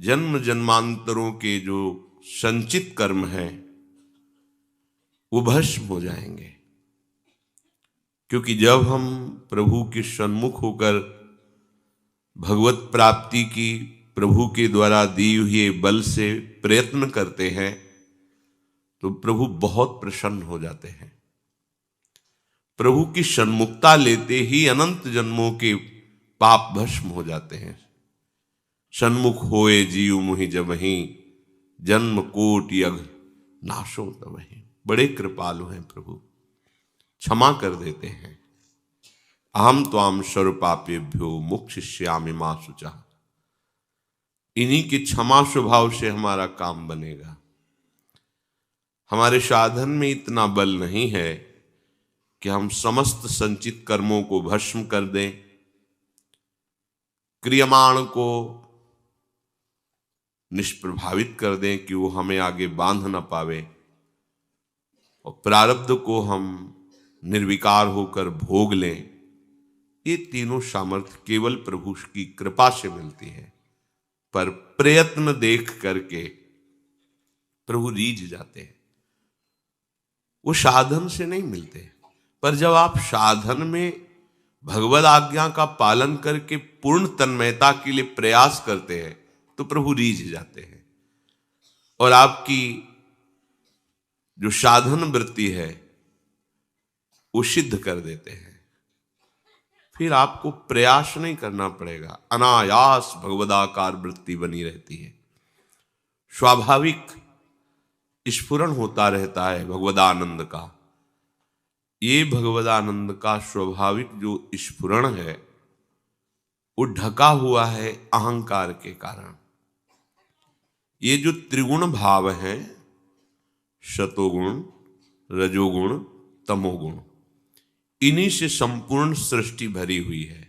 जन्म जन्मांतरों के जो संचित कर्म हैं वो भस्म हो जाएंगे। क्योंकि जब हम प्रभु के सन्मुख होकर भगवत प्राप्ति की प्रभु के द्वारा दी हुए बल से प्रयत्न करते हैं तो प्रभु बहुत प्रसन्न हो जाते हैं। प्रभु की सन्मुखता लेते ही अनंत जन्मों के पाप भस्म हो जाते हैं। सन्मुख होए जीव मुहि जबहि, जन्म कोटि यज्ञ नाशो तबहि। बड़े कृपालु हैं प्रभु, क्षमा कर देते हैं। अहम त्वाम सर्वपापेभ्यो मोक्षयिष्यामि मा शुचः। इन्हीं के क्षमा स्वभाव से हमारा काम बनेगा। हमारे साधन में इतना बल नहीं है कि हम समस्त संचित कर्मों को भस्म कर दें, क्रियमाण को निष्प्रभावित कर दें कि वो हमें आगे बांध न पावे, और प्रारब्ध को हम निर्विकार होकर भोग लें। ये तीनों सामर्थ्य केवल प्रभु की कृपा से मिलती है। पर प्रयत्न देख करके प्रभु रीझ जाते हैं, वो साधन से नहीं मिलते। पर जब आप साधन में भगवद आज्ञा का पालन करके पूर्ण तन्मयता के लिए प्रयास करते हैं तो प्रभु रीझ जाते हैं और आपकी जो साधन वृत्ति है वो सिद्ध कर देते हैं। फिर आपको प्रयास नहीं करना पड़ेगा, अनायास भगवदाकार वृत्ति बनी रहती है। स्वाभाविक स्फुरण होता रहता है भगवदानंद का। ये भगवदानंद का स्वाभाविक जो स्फुरण है वो ढका हुआ है अहंकार के कारण। ये जो त्रिगुण भाव हैं, सतोगुण, रजोगुण, तमोगुण, इन्हीं से संपूर्ण सृष्टि भरी हुई है।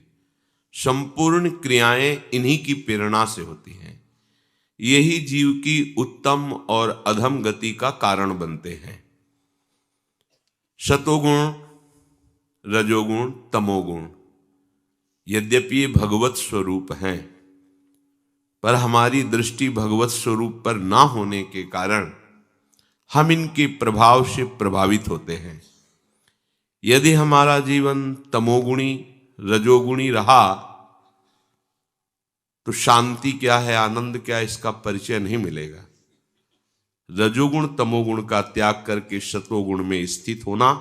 संपूर्ण क्रियाएं इन्हीं की प्रेरणा से होती हैं। यही जीव की उत्तम और अधम गति का कारण बनते हैं। सतोगुण, रजोगुण, तमोगुण यद्यपि ये भगवत स्वरूप हैं, पर हमारी दृष्टि भगवत स्वरूप पर ना होने के कारण हम इनके प्रभाव से प्रभावित होते हैं। यदि हमारा जीवन तमोगुणी, रजोगुणी रहा तो शांति क्या है, आनंद क्या है, इसका परिचय नहीं मिलेगा। रजोगुण तमोगुण का त्याग करके सतोगुण में स्थित होना,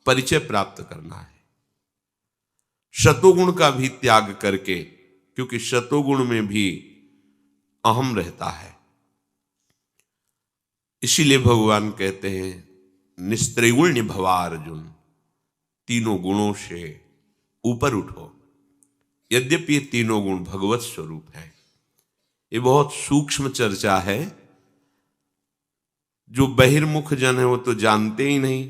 परिचय प्राप्त करना है। सतोगुण का भी त्याग करके, क्योंकि सतोगुण में भी अहम रहता है। इसीलिए भगवान कहते हैं निस्त्रिगुण्य भवा अर्जुन, तीनों गुणों से ऊपर उठो। यद्यपि ये तीनों गुण भगवत स्वरूप है। ये बहुत सूक्ष्म चर्चा है। जो बहिर्मुख जन है वो तो जानते ही नहीं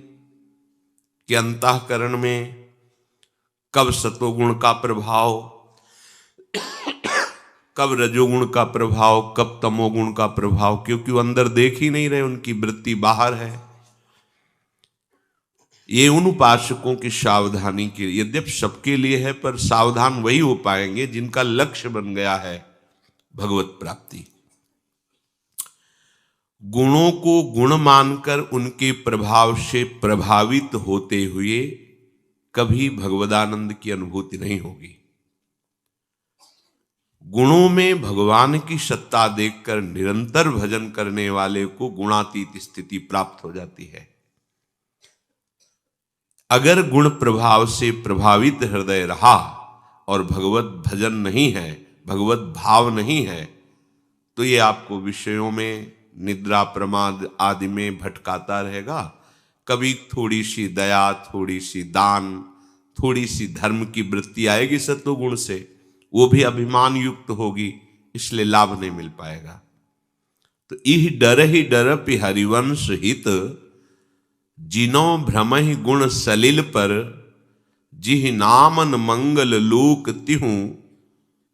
कि अंतःकरण में कब सतोगुण का प्रभाव, कब रजोगुण का प्रभाव, कब तमोगुण का प्रभाव, क्योंकि वो अंदर देख ही नहीं रहे, उनकी वृत्ति बाहर है। ये उन उपासकों की सावधानी के लिए, यद्यपि सबके लिए है, पर सावधान वही हो पाएंगे जिनका लक्ष्य बन गया है भगवत प्राप्ति। गुणों को गुण मानकर उनके प्रभाव से प्रभावित होते हुए कभी भगवदानंद की अनुभूति नहीं होगी। गुणों में भगवान की सत्ता देखकर निरंतर भजन करने वाले को गुणातीत स्थिति प्राप्त हो जाती है। अगर गुण प्रभाव से प्रभावित हृदय रहा और भगवत भजन नहीं है, भगवत भाव नहीं है, तो ये आपको विषयों में, निद्रा प्रमाद आदि में भटकाता रहेगा। कभी थोड़ी सी दया, थोड़ी सी दान, थोड़ी सी धर्म की वृत्ति आएगी सत्वगुण से, वो भी अभिमान युक्त होगी, इसलिए लाभ नहीं मिल पाएगा। तो इह डर ही डरपि हरिवंश हित, जिनो भ्रम ही गुण सलिल पर, जिह नामन मंगल लोक तिहु,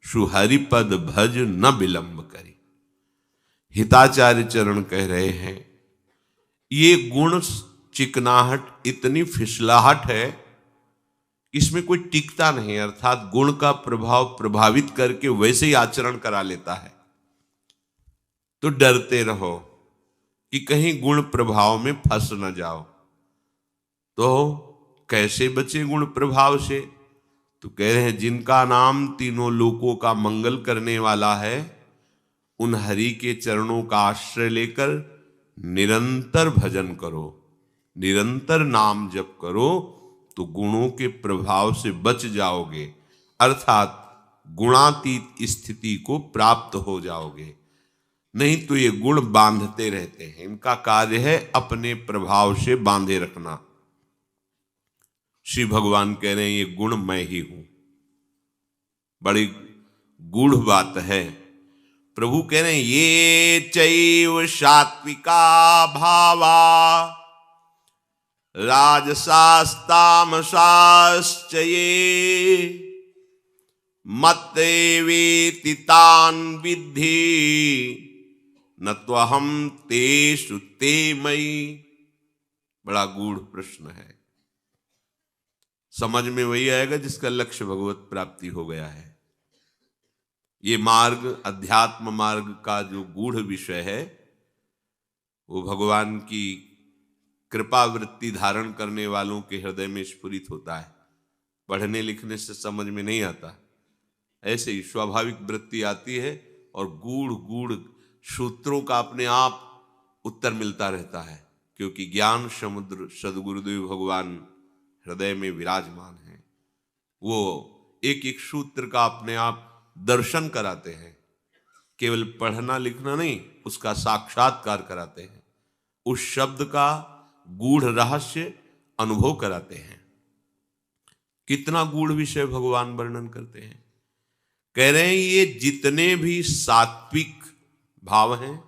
सुहरिपद भज न विलंब करी। हिताचार्य चरण कह रहे हैं ये गुण चिकनाहट, इतनी फिसलाहट है, इसमें कोई टिकता नहीं। अर्थात गुण का प्रभाव प्रभावित करके वैसे ही आचरण करा लेता है। तो डरते रहो कि कहीं गुण प्रभाव में फंस न जाओ। तो कैसे बचे गुण प्रभाव से? तो कह रहे हैं जिनका नाम तीनों लोकों का मंगल करने वाला है, उन हरि के चरणों का आश्रय लेकर निरंतर भजन करो, निरंतर नाम जप करो, तो गुणों के प्रभाव से बच जाओगे, अर्थात गुणातीत स्थिति को प्राप्त हो जाओगे। नहीं तो ये गुण बांधते रहते हैं, इनका कार्य है अपने प्रभाव से बांधे रखना। श्री भगवान कह रहे हैं ये गुण मैं ही हूं। बड़ी गूढ़ बात है। प्रभु कह रहे हैं ये चैव सात्विका भावा राजसास्तामसाश्च ये मत्तेवेति तान् विद्धि न त्वहं तेषु ते मयि। बड़ा गूढ़ प्रश्न है। समझ में वही आएगा जिसका लक्ष्य भगवत प्राप्ति हो गया है। ये मार्ग, अध्यात्म मार्ग का जो गूढ़ विषय है, वो भगवान की कृपा वृत्ति धारण करने वालों के हृदय में स्फुरित होता है। पढ़ने लिखने से समझ में नहीं आता, ऐसे ही स्वाभाविक वृत्ति आती है और गूढ़ गूढ़ सूत्रों का अपने आप उत्तर मिलता रहता है, क्योंकि ज्ञान समुद्र सद्गुरुदेव भगवान हृदय में विराजमान है। वो एक एक सूत्र का अपने आप दर्शन कराते हैं, केवल पढ़ना लिखना नहीं, उसका साक्षात्कार कराते हैं, उस शब्द का गूढ़ रहस्य अनुभव कराते हैं। कितना गूढ़ विषय भगवान वर्णन करते हैं। कह रहे हैं ये जितने भी सात्विक भाव हैं,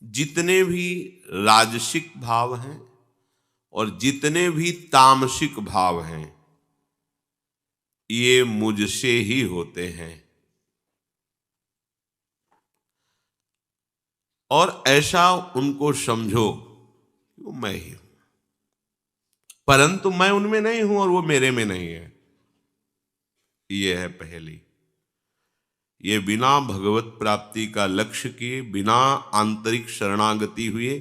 जितने भी राजसिक भाव हैं और जितने भी तामसिक भाव हैं, ये मुझसे ही होते हैं। और ऐसा उनको समझो कि वो मैं ही हूं, परंतु मैं उनमें नहीं हूं और वो मेरे में नहीं है। ये है पहली। ये बिना भगवत प्राप्ति का लक्ष्य किए, बिना आंतरिक शरणागति हुए,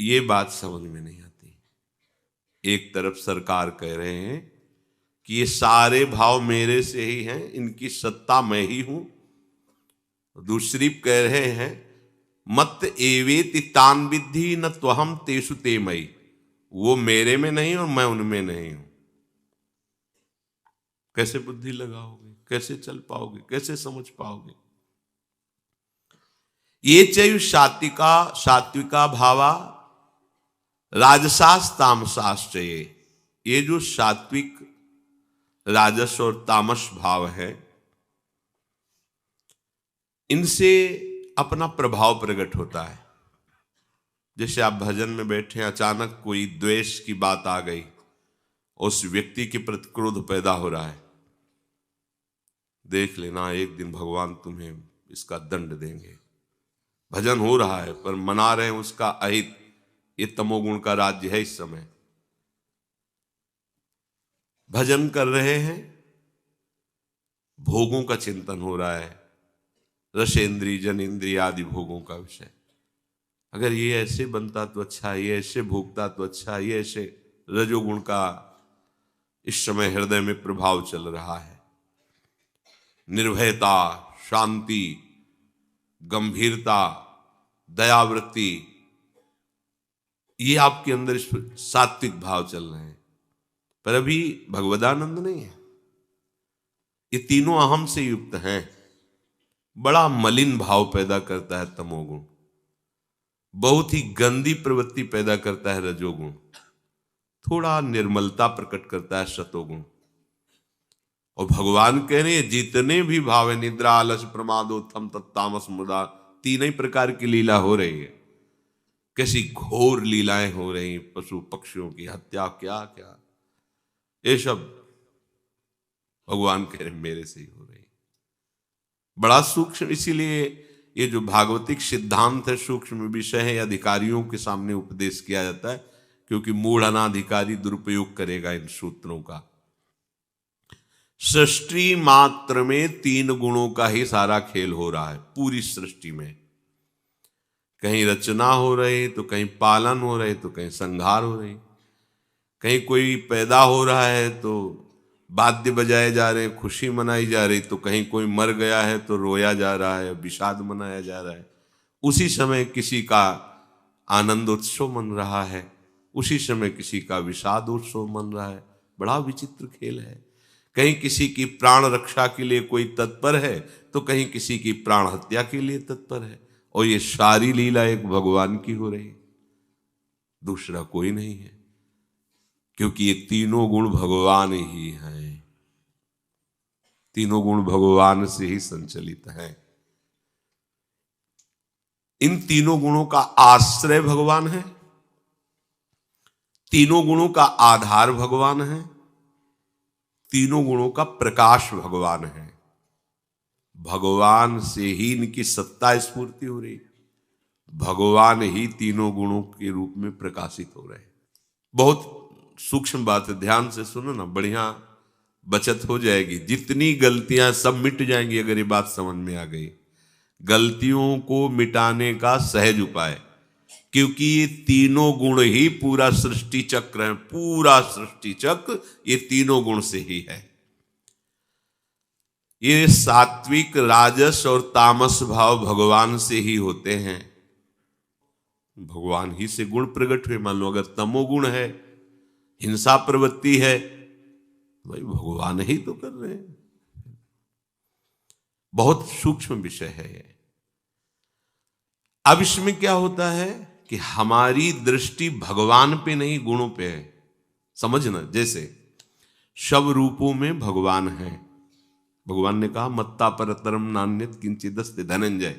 ये बात समझ में नहीं आती। एक तरफ सरकार कह रहे हैं कि ये सारे भाव मेरे से ही हैं, इनकी सत्ता मैं ही हूं। दूसरी कह रहे हैं मत एवेति तान विद्धि न त्वहं तेषु ते मयि। वो मेरे में नहीं और मैं उनमें नहीं हूं। कैसे बुद्धि लगाओगे, कैसे चल पाओगे, कैसे समझ पाओगे? ये चैव सात्विका भावा राजसास तामसाश्च ये जो सात्विक, राजस और तामस भाव है, इनसे अपना प्रभाव प्रकट होता है। जैसे आप भजन में बैठे, अचानक कोई द्वेष की बात आ गई, उस व्यक्ति के प्रति क्रोध पैदा हो रहा है, देख लेना एक दिन भगवान तुम्हें इसका दंड देंगे। भजन हो रहा है पर मना रहे हैं उसका अहित। ये तमोगुण का राज्य है इस समय। भजन कर रहे हैं, भोगों का चिंतन हो रहा है, रसेंद्री जनेंद्रिय आदि भोगों का विषय। अगर ये ऐसे बनता तो अच्छा, ये ऐसे भोगता तो अच्छा, ये ऐसे रजोगुण का इस समय हृदय में प्रभाव चल रहा है। निर्भयता, शांति, गंभीरता, दयावृत्ति, ये आपके अंदर सात्विक भाव चल रहे हैं, पर अभी भगवदानंद नहीं है। ये तीनों अहम से युक्त हैं। बड़ा मलिन भाव पैदा करता है तमोगुण, बहुत ही गंदी प्रवृत्ति पैदा करता है रजोगुण, थोड़ा निर्मलता प्रकट करता है सतोगुण। और भगवान कह रहे हैं जितने भी भाव है, निद्रा, आलस, प्रमादोत्थम, तत्तामस, मुदा, तीन ही प्रकार की लीला हो रही है। कैसी घोर लीलाएं हो रही, पशु पक्षियों की हत्या, क्या क्या, ये सब भगवान कह रहे मेरे से ही हो रही। बड़ा सूक्ष्म, इसीलिए ये जो भागवतिक सिद्धांत है, सूक्ष्म विषय है, अधिकारियों के सामने उपदेश किया जाता है, क्योंकि मूढ़ अनाधिकारी दुरुपयोग करेगा इन सूत्रों का। सृष्टि मात्र में तीन गुणों का ही सारा खेल हो रहा है, पूरी सृष्टि में। कहीं रचना हो रही तो कहीं पालन हो रहे तो कहीं संहार हो रही, कहीं कोई पैदा हो रहा है तो वाद्य बजाए जा रहे हैं, खुशी मनाई जा रही, तो कहीं कोई मर गया है तो रोया जा रहा है, विषाद मनाया जा रहा है। उसी समय किसी का आनंद उत्सव मन रहा है, उसी समय किसी का विषाद उत्सव मन रहा है। बड़ा विचित्र खेल है। कहीं किसी की प्राण रक्षा के लिए कोई तत्पर है तो कहीं किसी की प्राण हत्या के लिए तत्पर है। और ये सारी लीला एक भगवान की हो रही है, दूसरा कोई नहीं है, क्योंकि ये तीनों गुण भगवान ही हैं, तीनों गुण भगवान से ही संचलित हैं। इन तीनों गुणों का आश्रय भगवान है, तीनों गुणों का आधार भगवान है, तीनों गुणों का प्रकाश भगवान है। भगवान से ही इनकी सत्ता स्फूर्ति हो रही, भगवान ही तीनों गुणों के रूप में प्रकाशित हो रहे हैं। बहुत सूक्ष्म बात है, ध्यान से सुनो ना, बढ़िया बचत हो जाएगी। जितनी गलतियां सब मिट जाएंगी अगर ये बात समझ में आ गई। गलतियों को मिटाने का सहज उपाय, क्योंकि ये तीनों गुण ही पूरा सृष्टि चक्र है, पूरा सृष्टि चक्र ये तीनों गुण से ही है। ये सात्विक, राजस और तामस भाव भगवान से ही होते हैं, भगवान ही से गुण प्रकट हुए। मान लो अगर तमोगुण है, हिंसा प्रवृत्ति है, भाई भगवान ही तो कर रहे हैं। बहुत सूक्ष्म विषय है ये। अब इसमें क्या होता है कि हमारी दृष्टि भगवान पे नहीं गुणों पे है। समझना, जैसे सब रूपों में भगवान है। भगवान ने कहा मत्ता परतरम नान्यत किंचिदस्ति धनंजय।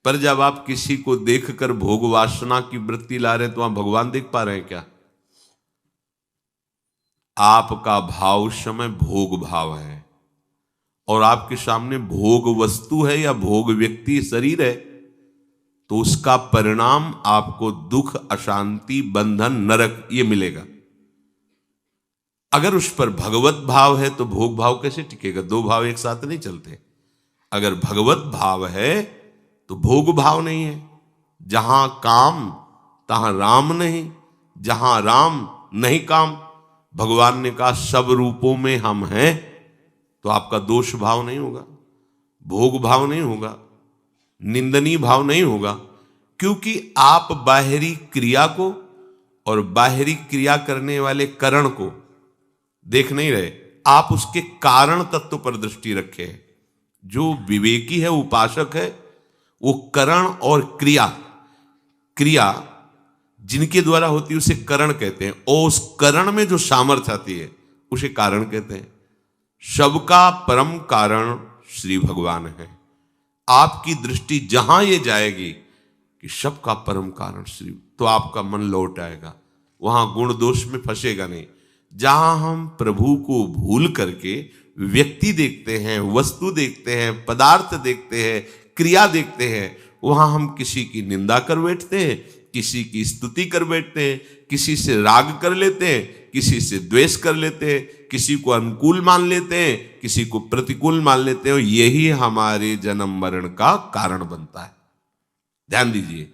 पर जब आप किसी को देखकर भोग वासना की वृत्ति ला रहे हैं तो आप भगवान देख पा रहे हैं क्या? आपका भाव उस समय भोग भाव है, और आपके सामने भोग वस्तु है या भोग व्यक्ति शरीर है, तो उसका परिणाम आपको दुख, अशांति, बंधन, नरक ये मिलेगा। अगर उस पर भगवत भाव है तो भोग भाव कैसे टिकेगा? दो भाव एक साथ नहीं चलते। अगर भगवत भाव है तो भोग भाव नहीं है। जहां काम तहां राम नहीं, जहां राम नहीं काम। भगवान ने कहा सब रूपों में हम हैं, तो आपका दोष भाव नहीं होगा, भोग भाव नहीं होगा, निंदनीय भाव नहीं होगा, क्योंकि आप बाहरी क्रिया को और बाहरी क्रिया करने वाले करण को देख नहीं रहे, आप उसके कारण तत्व पर दृष्टि रखे। जो विवेकी है, उपासक है, वो करण और क्रिया जिनके द्वारा होती है उसे करण कहते हैं, और उस करण में जो सामर्थ्य आती है उसे कारण कहते हैं। सबका परम कारण श्री भगवान है। आपकी दृष्टि जहां ये जाएगी कि सबका परम कारण श्री, तो आपका मन लौट आएगा, वहां गुण दोष में फंसेगा नहीं। जहां हम प्रभु को भूल करके व्यक्ति देखते हैं, वस्तु देखते हैं, पदार्थ देखते हैं, क्रिया देखते हैं, वहां हम किसी की निंदा कर बैठते हैं, किसी की स्तुति कर बैठते हैं, किसी से राग कर लेते हैं, किसी से द्वेष कर लेते हैं, किसी को अनुकूल मान लेते हैं, किसी को प्रतिकूल मान लेते हैं। यही हमारे जन्म मरण का कारण बनता है। ध्यान दीजिए,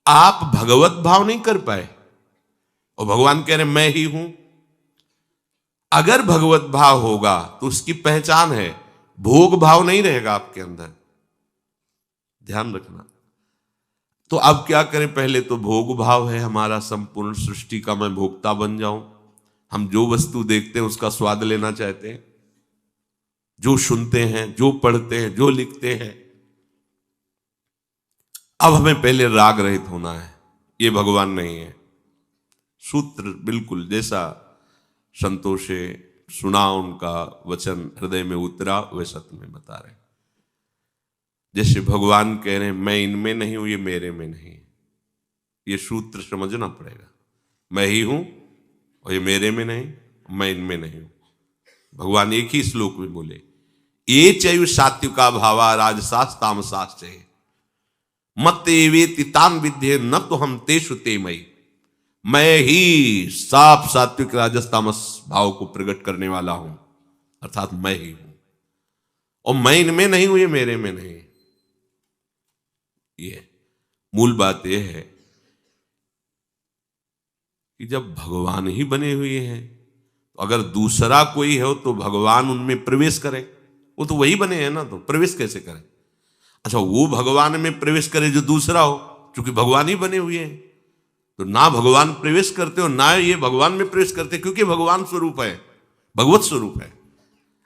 आप भगवत भाव नहीं कर पाए और भगवान कह रहे मैं ही हूं। अगर भगवत भाव होगा तो उसकी पहचान है, भोग भाव नहीं रहेगा आपके अंदर। ध्यान रखना। तो अब क्या करें? पहले तो भोग भाव है हमारा, संपूर्ण सृष्टि का मैं भोक्ता बन जाऊं। हम जो वस्तु देखते हैं उसका स्वाद लेना चाहते हैं, जो सुनते हैं, जो पढ़ते हैं, जो लिखते हैं। अब हमें पहले राग रहित होना है। ये भगवान नहीं है। सूत्र बिल्कुल जैसा संतों से सुना, उनका वचन हृदय में उतरा, वैसा तुम्हें बता रहे। जैसे भगवान कह रहे हैं मैं इनमें नहीं हूं, ये मेरे में नहीं। ये सूत्र समझना पड़ेगा। मैं ही हूं और ये मेरे में नहीं, मैं इनमें नहीं हूं। भगवान एक ही श्लोक में बोले, ये चैव सात्विका भावा राजसास तामसास चैव मत एवेति तान विद्ये न तो हम तेषु ते मयि। मैं ही साफ सात्विक राजस तामस भाव को प्रकट करने वाला हूं, अर्थात मैं ही हूं, और मैं इनमें नहीं हूं, ये मेरे में नहीं। ये मूल बात यह है कि जब भगवान ही बने हुए हैं तो अगर दूसरा कोई हो तो भगवान उनमें प्रवेश करे। वो तो वही बने हैं ना, तो प्रवेश कैसे करे? अच्छा, वो भगवान में प्रवेश करे जो दूसरा हो, क्योंकि भगवान ही बने हुए हैं। तो ना भगवान प्रवेश करते हो ना ये भगवान में प्रवेश करते, क्योंकि भगवान स्वरूप है, भगवत स्वरूप है।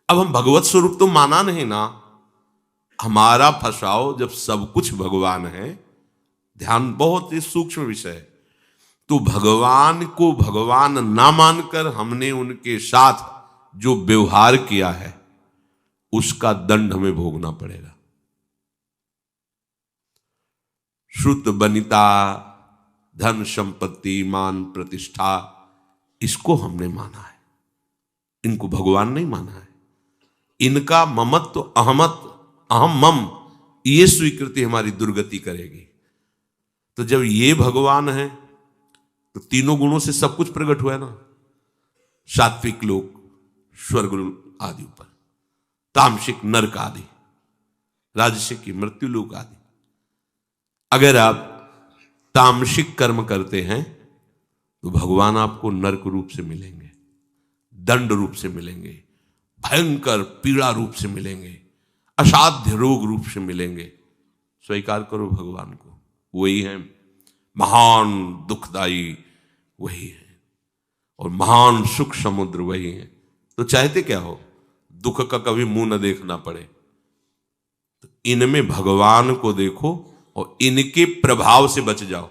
अब हम भगवत स्वरूप तो माना नहीं ना, हमारा फंसाओ जब सब कुछ भगवान है। ध्यान, बहुत ही सूक्ष्म विषय है। तो भगवान को भगवान ना मानकर हमने उनके साथ जो व्यवहार किया है उसका दंड हमें भोगना पड़ेगा। श्रुत बनिता, धन संपत्ति, मान प्रतिष्ठा, इसको हमने माना है, इनको भगवान नहीं माना है। इनका ममत्व, अहमत्व, अहम मम, ये स्वीकृति हमारी दुर्गति करेगी। तो जब ये भगवान है तो तीनों गुणों से सब कुछ प्रकट हुआ है ना। सात्विक लोक, स्वर्ग आदि ऊपर, तामसिक नरक आदि, राजसिक की मृत्यु लोक आदि। अगर आप तामसिक कर्म करते हैं तो भगवान आपको नरक रूप से मिलेंगे, दंड रूप से मिलेंगे, भयंकर पीड़ा रूप से मिलेंगे, असाध्य रोग रूप से मिलेंगे। स्वीकार करो भगवान को, वही है महान दुखदाई, वही है, और महान सुख समुद्र वही है। तो चाहते क्या हो? दुख का कभी मुंह न देखना पड़े। तो इनमें भगवान को देखो और इनके प्रभाव से बच जाओ,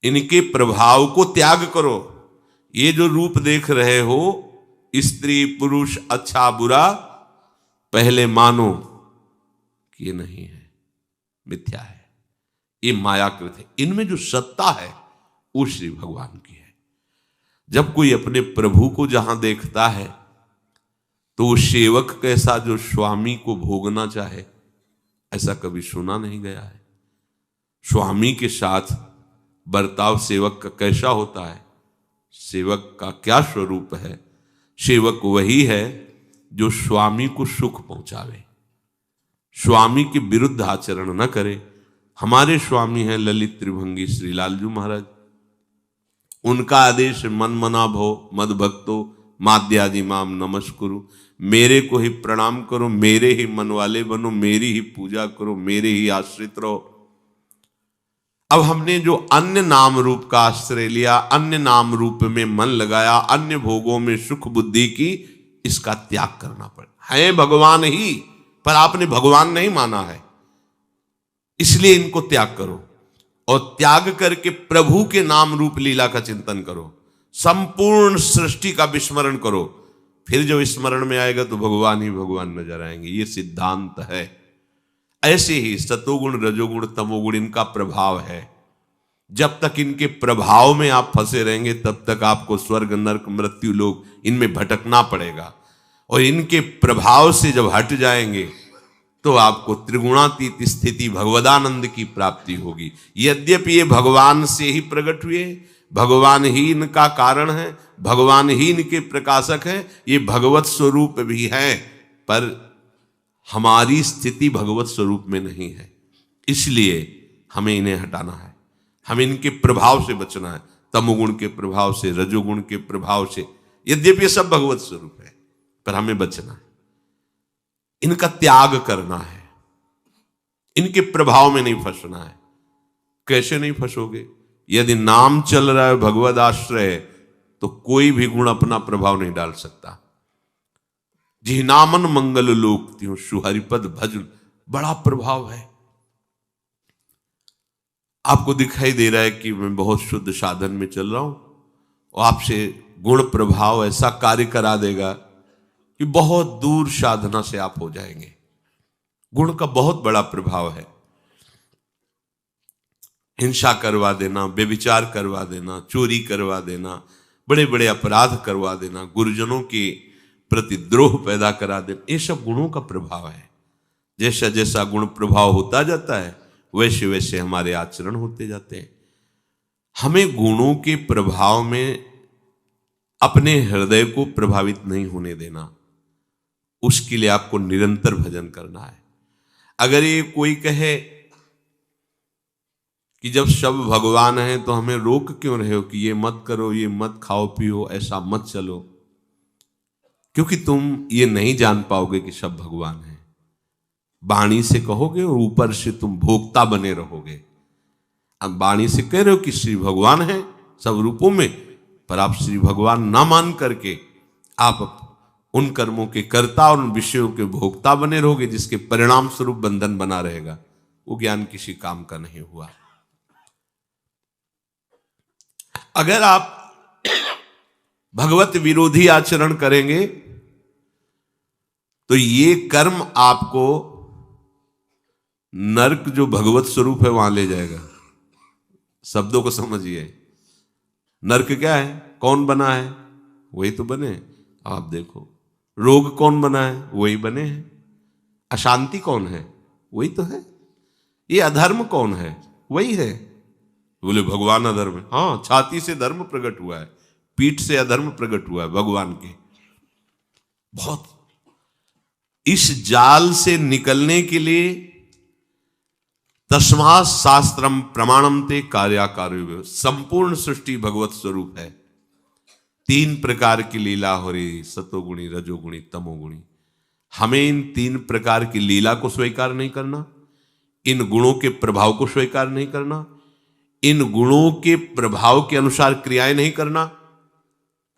इनके प्रभाव को त्याग करो। ये जो रूप देख रहे हो, स्त्री पुरुष, अच्छा बुरा, पहले मानो कि ये नहीं है, मिथ्या है, ये मायाकृत है। इनमें जो सत्ता है वो श्री भगवान की है। जब कोई अपने प्रभु को जहां देखता है तो वो सेवक कैसा जो स्वामी को भोगना चाहे, ऐसा कभी सुना नहीं गया है। स्वामी के साथ बर्ताव सेवक का कैसा होता है, सेवक का क्या स्वरूप है? सेवक वही है जो स्वामी को सुख पहुंचावे, स्वामी के विरुद्ध आचरण न करे। हमारे स्वामी हैं ललित त्रिभंगी श्री लालजू महाराज। उनका आदेश मन मना भो मद भक्तो माद्यादि माम नमस्कुरु, मेरे को ही प्रणाम करो, मेरे ही मन वाले बनो, मेरी ही पूजा करो, मेरे ही आश्रित रहो। अब हमने जो अन्य नाम रूप का आश्रय लिया, अन्य नाम रूप में मन लगाया, अन्य भोगों में सुख बुद्धि की, इसका त्याग करना पड़े। है भगवान ही, पर आपने भगवान नहीं माना है, इसलिए इनको त्याग करो। और त्याग करके प्रभु के नाम रूप लीला का चिंतन करो, संपूर्ण सृष्टि का विस्मरण करो। फिर जब स्मरण में आएगा तो भगवान ही भगवान नजर आएंगे। ये सिद्धांत है। ऐसे ही सतोगुण, रजोगुण, तमोगुण, इनका प्रभाव है। जब तक इनके प्रभाव में आप फंसे रहेंगे तब तक आपको स्वर्ग नरक मृत्यु लोक इनमें भटकना पड़ेगा। और इनके प्रभाव से जब हट जाएंगे तो आपको त्रिगुणातीत स्थिति भगवदानंद की प्राप्ति होगी। यद्यपि ये भगवान से ही प्रकट हुए, भगवान ही इनका कारण है, भगवान ही इनके प्रकाशक है, ये भगवत स्वरूप भी है, पर हमारी स्थिति भगवत स्वरूप में नहीं है। इसलिए हमें इन्हें हटाना है, हमें इनके प्रभाव से बचना है, तमोगुण के प्रभाव से, रजोगुण के प्रभाव से। यद्यपि ये सब भगवत स्वरूप है पर हमें बचना है, इनका त्याग करना है, इनके प्रभाव में नहीं फंसना है। कैसे नहीं फंसोगे? यदि नाम चल रहा है भगवद आश्रय तो कोई भी गुण अपना प्रभाव नहीं डाल सकता। जिनामन मंगल लोक त्यों सुहरिपद भजन, बड़ा प्रभाव है। आपको दिखाई दे रहा है कि मैं बहुत शुद्ध साधन में चल रहा हूं और आपसे गुण प्रभाव ऐसा कार्य करा देगा कि बहुत दूर साधना से आप हो जाएंगे। गुण का बहुत बड़ा प्रभाव है। हिंसा करवा देना, व्यभिचार करवा देना, चोरी करवा देना, बड़े बड़े अपराध करवा देना, गुरुजनों के प्रति द्रोह पैदा करा देना, ये सब गुणों का प्रभाव है। जैसा जैसा गुण प्रभाव होता जाता है वैसे वैसे हमारे आचरण होते जाते हैं। हमें गुणों के प्रभाव में अपने हृदय को प्रभावित नहीं होने देना, उसके लिए आपको निरंतर भजन करना है। अगर ये कोई कहे कि जब सब भगवान हैं तो हमें रोक क्यों रहे हो कि ये मत करो, ये मत खाओ पियो, ऐसा मत चलो? क्योंकि तुम ये नहीं जान पाओगे कि सब भगवान हैं। वाणी से कहोगे और ऊपर से तुम भोक्ता बने रहोगे। अब वाणी से कह रहे हो कि श्री भगवान है सब रूपों में, पर आप श्री भगवान ना मान करके आप उन कर्मों के कर्ता और उन विषयों के भोक्ता बने रहोगे, जिसके परिणाम स्वरूप बंधन बना रहेगा। वो ज्ञान किसी काम का नहीं हुआ। अगर आप भगवत विरोधी आचरण करेंगे तो ये कर्म आपको नरक जो भगवत स्वरूप है वहां ले जाएगा। शब्दों को समझिए। नरक क्या है? कौन बना है? वही तो बने। आप देखो, रोग कौन बना है? वही बने हैं। अशांति कौन है? वही तो है। ये अधर्म कौन है? वही है। बोले भगवान अधर्म है। हाँ, छाती से धर्म प्रकट हुआ है, पीठ से अधर्म प्रकट हुआ है भगवान के। बहुत इस जाल से निकलने के लिए तस्मात् शास्त्रम प्रमाणम ते कार्याकार्य, संपूर्ण सृष्टि भगवत स्वरूप है। 3 प्रकार की लीला हो रही, सतोगुणी, रजोगुणी, तमोगुणी। हमें इन 3 प्रकार की लीला को स्वीकार नहीं करना, इन गुणों के प्रभाव को स्वीकार नहीं करना, इन गुणों के प्रभाव के अनुसार क्रियाएं नहीं करना,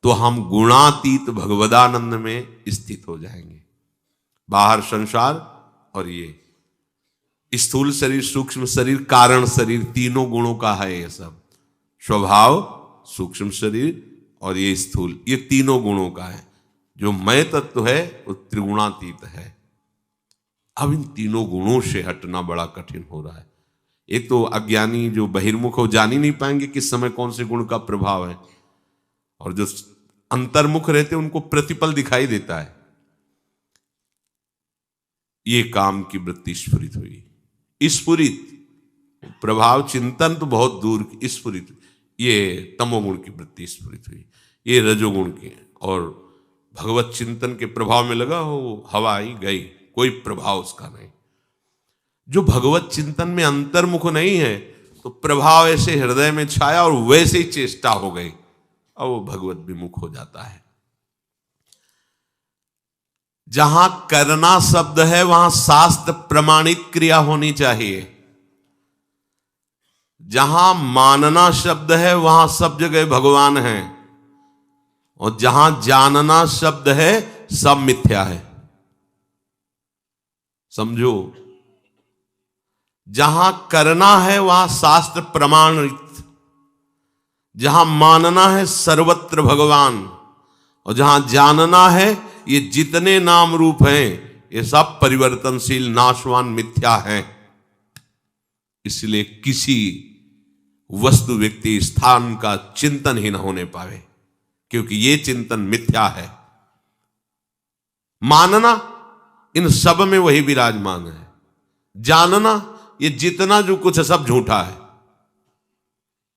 तो हम गुणातीत भगवदानंद में स्थित हो जाएंगे। बाहर संसार और ये स्थूल शरीर, सूक्ष्म शरीर, कारण शरीर, तीनों गुणों का है ये सब। स्वभाव, सूक्ष्म शरीर और ये स्थूल, ये तीनों गुणों का है। जो मैं तत्व है वो त्रिगुणातीत है। अब इन तीनों गुणों से हटना बड़ा कठिन हो रहा है। एक तो अज्ञानी जो बहिर्मुख हो जान ही नहीं पाएंगे किस समय कौन से गुण का प्रभाव है, और जो अंतर्मुख रहते उनको प्रतिपल दिखाई देता है। ये काम की वृत्ति स्फुरित हुई। स्फुरित प्रभाव चिंतन तो बहुत दूर की, स्फुरित ये तमोगुण की वृत्ति स्फुरित हुई, ये रजोगुण की। और भगवत चिंतन के प्रभाव में लगा हो, हवा आई गई, कोई प्रभाव उसका नहीं। जो भगवत चिंतन में अंतर्मुख नहीं है तो प्रभाव ऐसे हृदय में छाया और वैसे ही चेष्टा हो गई, और वो भगवत विमुख हो जाता है। जहां करना शब्द है वहां शास्त्र प्रमाणित क्रिया होनी चाहिए। जहां मानना शब्द है वहां सब जगह भगवान है, और जहां जानना शब्द है सब मिथ्या है। समझो, जहां करना है वहां शास्त्र प्रमाणित, जहां मानना है सर्वत्र भगवान, और जहां जानना है ये जितने नाम रूप हैं ये सब परिवर्तनशील, नाशवान, मिथ्या हैं। इसलिए किसी वस्तु, व्यक्ति, स्थान का चिंतन ही न होने पावे, क्योंकि ये चिंतन मिथ्या है। मानना, इन सब में वही विराजमान है। जानना, ये जितना जो कुछ है सब झूठा है।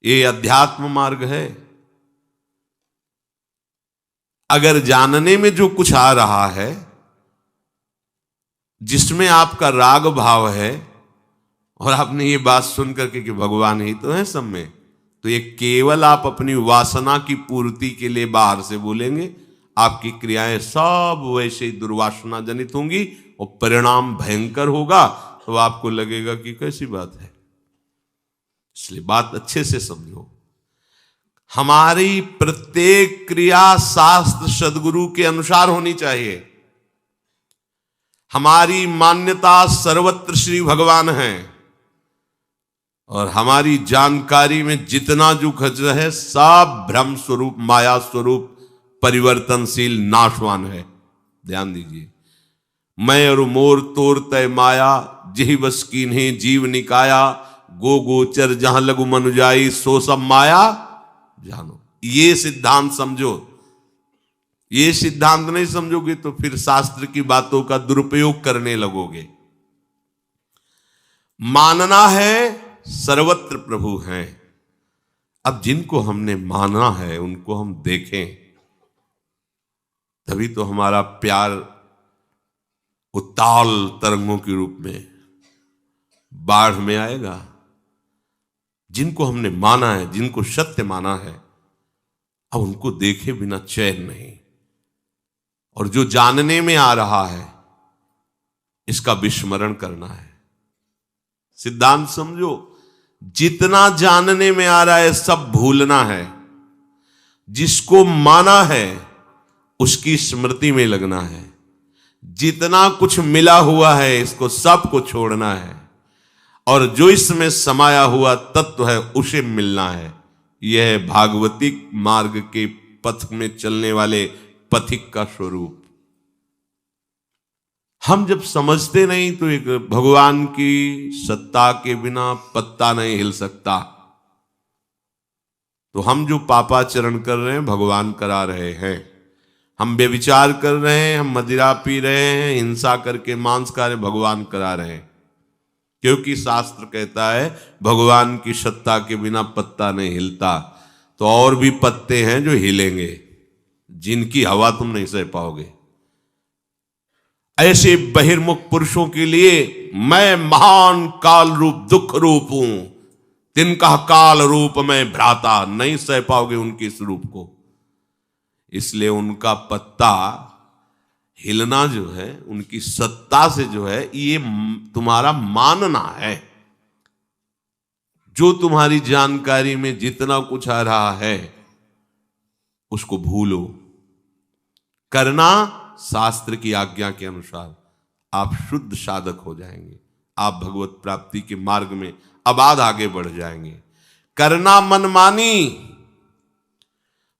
ये अध्यात्म मार्ग है। अगर जानने में जो कुछ आ रहा है, जिसमें आपका राग भाव है, और आपने ये बात सुन करके कि भगवान ही तो है सब में, तो ये केवल आप अपनी वासना की पूर्ति के लिए बाहर से बोलेंगे। आपकी क्रियाएं सब वैसे ही दुर्वासना जनित होंगी और परिणाम भयंकर होगा। तो आपको लगेगा कि कैसी बात है। इसलिए बात अच्छे से समझो। हमारी प्रत्येक क्रिया शास्त्र सद्गुरु के अनुसार होनी चाहिए। हमारी मान्यता सर्वत्र श्री भगवान हैं, और हमारी जानकारी में जितना जो खच है सब भ्रम स्वरूप, माया स्वरूप, परिवर्तनशील, नाशवान है। ध्यान दीजिए। मैं और मोर तोर तय माया, जेहि बस कीन्हे जीव निकाया, गो गोचर जहां लघु मनुजाई, सो सब माया जानो। ये सिद्धांत समझो। ये सिद्धांत नहीं समझोगे तो फिर शास्त्र की बातों का दुरुपयोग करने लगोगे। मानना है सर्वत्र प्रभु हैं। अब जिनको हमने माना है उनको हम देखें, तभी तो हमारा प्यार उताल तरंगों के रूप में बाढ़ में आएगा। जिनको हमने माना है, जिनको सत्य माना है, अब उनको देखे बिना चैन नहीं। और जो जानने में आ रहा है इसका विस्मरण करना है। सिद्धांत समझो, जितना जानने में आ रहा है सब भूलना है। जिसको माना है उसकी स्मृति में लगना है। जितना कुछ मिला हुआ है इसको सबको छोड़ना है, और जो इसमें समाया हुआ तत्व है उसे मिलना है। यह भागवतिक मार्ग के पथ में चलने वाले पथिक का स्वरूप। हम जब समझते नहीं तो एक भगवान की सत्ता के बिना पत्ता नहीं हिल सकता। तो हम जो पापाचरण कर रहे हैं भगवान करा रहे हैं। हम व्यभिचार कर रहे हैं, हम मदिरा पी रहे हैं, हिंसा करके मांस खा रहे, भगवान करा रहे हैं। क्योंकि शास्त्र कहता है भगवान की सत्ता के बिना पत्ता नहीं हिलता। तो और भी पत्ते हैं जो हिलेंगे, जिनकी हवा तुम नहीं सह पाओगे। ऐसे बहिर्मुख पुरुषों के लिए मैं महान काल रूप दुख रूप हूं, तिनका काल रूप में भ्राता, नहीं सह पाओगे उनके स्वरूप को। इसलिए उनका पत्ता हिलना जो है उनकी सत्ता से जो है ये तुम्हारा मानना है। जो तुम्हारी जानकारी में जितना कुछ आ रहा है उसको भूलो। करना शास्त्र की आज्ञा के अनुसार, आप शुद्ध साधक हो जाएंगे। आप भगवत प्राप्ति के मार्ग में अबाध आगे बढ़ जाएंगे। करना मनमानी,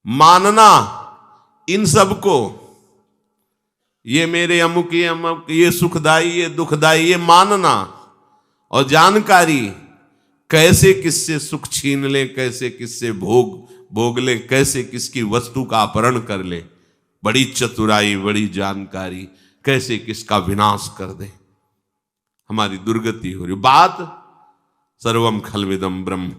मानना इन सबको, ये मेरे अमुक, ये अमुक, ये सुखदाई, ये दुखदाई, ये मानना। और जानकारी, कैसे किससे सुख छीन ले, कैसे किससे भोग ले, कैसे किसकी वस्तु का अपहरण कर ले, बड़ी चतुराई, बड़ी जानकारी, कैसे किसका विनाश कर दे, हमारी दुर्गति हो रही। बात सर्वम खलविदम ब्रह्म,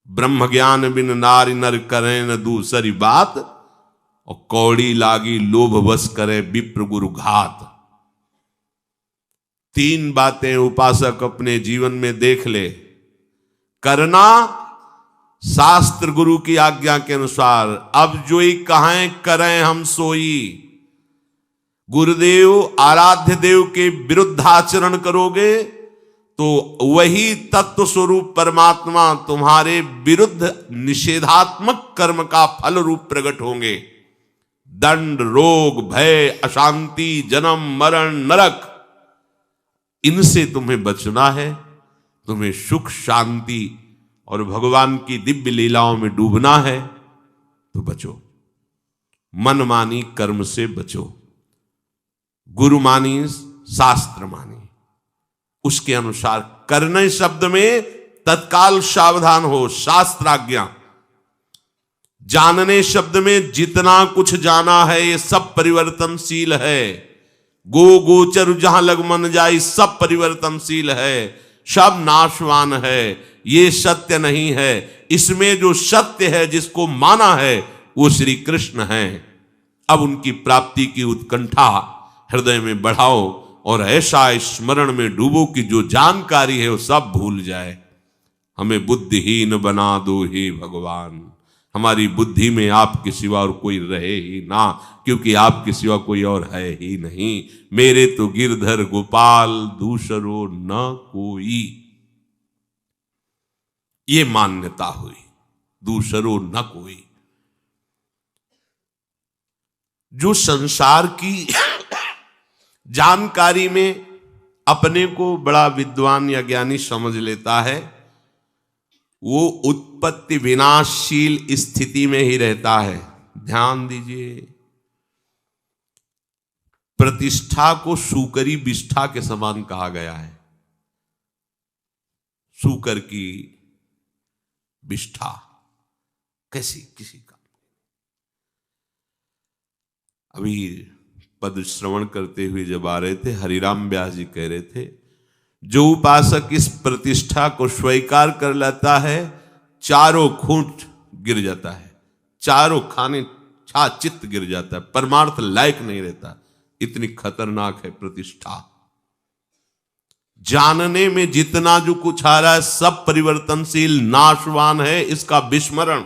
ब्रह्म ज्ञान बिन नारी नर करें न दूसरी बात, और कौड़ी लागी लोभ बस करे विप्र गुरु घात। तीन बातें उपासक अपने जीवन में देख ले। करना शास्त्र गुरु की आज्ञा के अनुसार, अब जो ही कहें करें हम सोई। गुरुदेव आराध्य देव के विरुद्ध आचरण करोगे तो वही तत्व स्वरूप परमात्मा तुम्हारे विरुद्ध निषेधात्मक कर्म का फल रूप प्रकट होंगे। दंड, रोग, भय, अशांति, जन्म, मरण, नरक, इनसे तुम्हें बचना है। तुम्हें सुख, शांति और भगवान की दिव्य लीलाओं में डूबना है तो बचो। मनमानी कर्म से बचो, गुरु मानी, शास्त्र मानी, उसके अनुसार करने शब्द में तत्काल सावधान हो, शास्त्राज्ञा। जानने शब्द में जितना कुछ जाना है ये सब परिवर्तनशील है। गो गोचर जहां लग मन जाई, सब परिवर्तनशील है, सब नाशवान है, ये सत्य नहीं है। इसमें जो सत्य है, जिसको माना है, वो श्री कृष्ण है। अब उनकी प्राप्ति की उत्कंठा हृदय में बढ़ाओ और ऐसा स्मरण में डूबो कि जो जानकारी है वो सब भूल जाए। हमें बुद्धिहीन बना दो हे भगवान, हमारी बुद्धि में आपके सिवा और कोई रहे ही ना, क्योंकि आपके सिवा कोई और है ही नहीं। मेरे तो गिरधर गोपाल दूसरो न कोई, ये मान्यता हुई, दूसरो न कोई। जो संसार की जानकारी में अपने को बड़ा विद्वान या ज्ञानी समझ लेता है, वो उत्पत्ति विनाशशील स्थिति में ही रहता है। ध्यान दीजिए, प्रतिष्ठा को सूकरी विष्ठा के समान कहा गया है। सूकर की विष्ठा कैसी, किसी का। अभी पद श्रवण करते हुए जब आ रहे थे, हरिराम व्यास जी कह रहे थे, जो उपासक इस प्रतिष्ठा को स्वीकार कर लेता है, चारों खूंट गिर जाता है, चारों खाने छा चित्त गिर जाता है, परमार्थ लायक नहीं रहता। इतनी खतरनाक है प्रतिष्ठा। जानने में जितना जो कुछ आ रहा है सब परिवर्तनशील नाशवान है, इसका विस्मरण।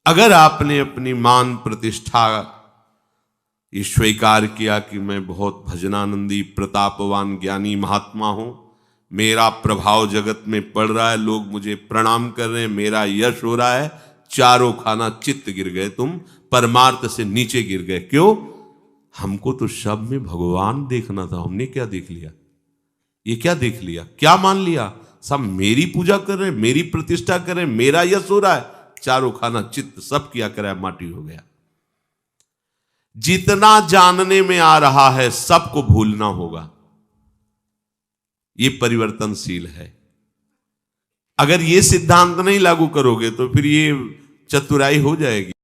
अगर आपने अपनी मान प्रतिष्ठा ये स्वीकार किया कि मैं बहुत भजनानंदी प्रतापवान ज्ञानी महात्मा हूं, मेरा प्रभाव जगत में पड़ रहा है, लोग मुझे प्रणाम कर रहे हैं, मेरा यश हो रहा है, चारों खाना चित्त गिर गए, तुम परमार्थ से नीचे गिर गए। क्यों? हमको तो सब में भगवान देखना था, हमने क्या देख लिया? ये क्या देख लिया? क्या मान लिया? सब मेरी पूजा कर रहे हैं, मेरी प्रतिष्ठा कर रहे हैं, मेरा यश हो रहा है, चारों खाना चित्त सब किया कराया माटी हो गया। जितना जानने में आ रहा है सबको भूलना होगा, ये परिवर्तनशील है। अगर ये सिद्धांत नहीं लागू करोगे तो फिर ये चतुराई हो जाएगी।